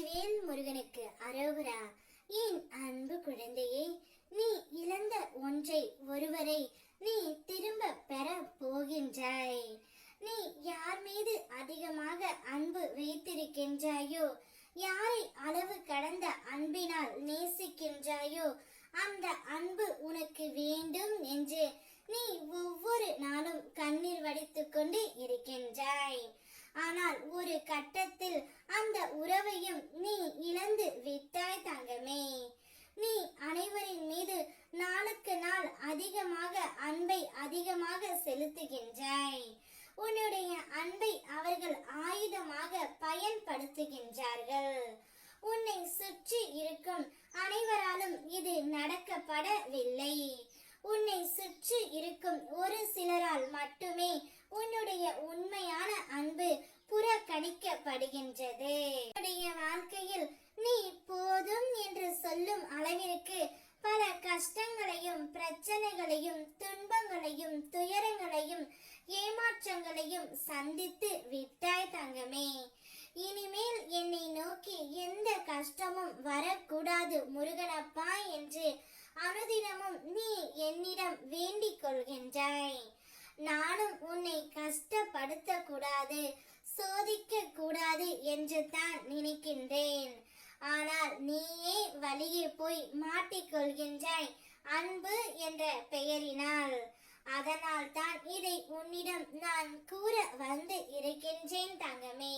வெற்றிவேல் முருகனுக்கு அரோகரா. என் அன்பு குழந்தையே, நீ இழந்த ஒன்றை ஒருவரை நீ திரும்ப பெற போகின்றாய். நீ யார் மீது அதிகமாக அன்பு வைத்திருக்கின்றாயோ, யாரை அளவு கடந்த அன்பினால் நேசிக்கின்றாயோ, அந்த அன்பு உனக்கு வேண்டும் என்று நீ ஒவ்வொரு நாளும் கண்ணீர் வடித்துக் கொண்டு இருக்கின்றாய். ஆனால் ஒரு கட்டத்தில் அந்த உறவையும் நீ இழந்து விட்டாய் தங்கமே. நீ அனைவரின் மீது நாளுக்கு நாள் அதிகமாக அன்பை அதிகமாக செலுத்துகின்றாய். உன்னுடைய அன்பை அவர்கள் ஆயுதமாக பயன்படுத்துகின்றார்கள். உன்னை சுற்றி இருக்கும் அனைவராலும் இது நடக்கப்படவில்லை. உன்னை சுற்றி இருக்கும் ஒரு சிலரால் மட்டுமே உன்னுடைய உண்மையான அன்பு புறக்கணிக்கப்படுகின்றது. உன்னுடைய வாழ்க்கையில் நீ போதும் என்று சொல்லும் அளவிற்கு பல கஷ்டங்களையும் பிரச்சனைகளையும் துன்பங்களையும் துயரங்களையும் ஏமாற்றங்களையும் சந்தித்து விட்டாய் தங்கமே. இனிமேல் என்னை நோக்கி எந்த கஷ்டமும் வரக்கூடாது முருகனப்பா என்று அனுதினமும் நீ என்னிடம் வேண்டிக் கொள்கின்றாய். நானும் உன்னை கஷ்டப்படுத்த கூடாது, சோதிக்க கூடாது என்று தான் நினைக்கின்றேன். ஆனால் நீயே வழியே போய் மாட்டிக்கொள்கின்றாய் அன்பு என்ற பெயரினால். அதனால் தான் இதை உன்னிடம் நான் கூற வந்து இருக்கின்றேன் தங்கமே.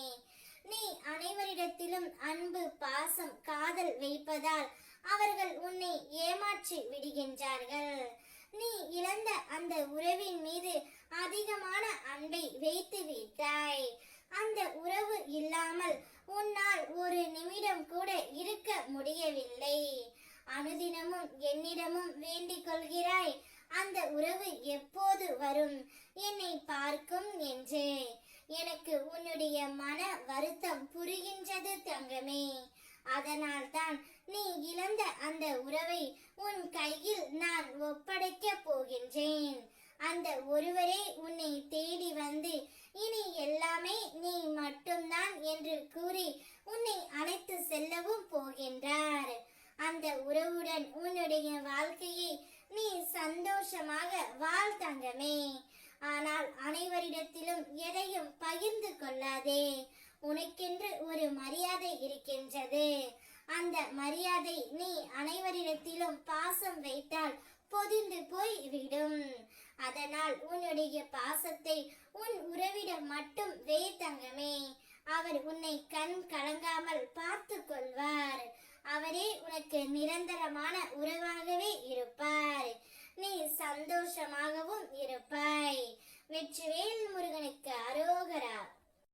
நீ அனைவரிடத்திலும் அன்பு பாசம் காதல் வைப்பதால் அவர்கள் உன்னை ஏமாற்றி விடுகின்றார்கள். நீ இழந்த அந்த உறவின் மீது அதிகமான அன்பை வைத்து விட்டாய். அந்த உறவு இல்லாமல் உன்னால் ஒரு நிமிடம் கூட இருக்க முடியவில்லை. அனுதினமும் என்னிடமும் வேண்டிக் கொள்கிறாய், அந்த உறவு எப்போது வரும், என்னை பார்க்கும் என்று. எனக்கு உன்னுடைய மன வருத்தம் புரிகின்றது தங்கமே. அதனால் தான் நீ இழந்த அந்த உறவை உன் கையில் நான் ஒப்படைக்க போகின்றேன். அந்த ஒருவரே உன்னை தேடி வந்து இனி எல்லாமே நீ மட்டும்தான் என்று கூறி உன்னை அழைத்து செல்லவும் போகின்றார். அந்த உறவுடன் உன்னுடைய வாழ்க்கையை நீ சந்தோஷமாக வாழ் தங்கமே. ஆனால் அனைவரிடத்திலும் எதையும் பகிர்ந்து கொள்ளாதே. உனக்கென்று ஒரு மரியாதை இருக்கின்றது. அந்த மரியாதை நீ அனைவரிடத்திலும் பாசம் வைத்தால் பொதிந்து போய் விடும். அதனால் உன்னுடைய பாசத்தை உன் உறவிடம் மட்டும் வே தங்கமே. அவர் உன்னை கண் கலங்காமல் பார்த்து கொள்வார். அவரே உனக்கு நிரந்தரமான உறவாகவே இருப்பார்.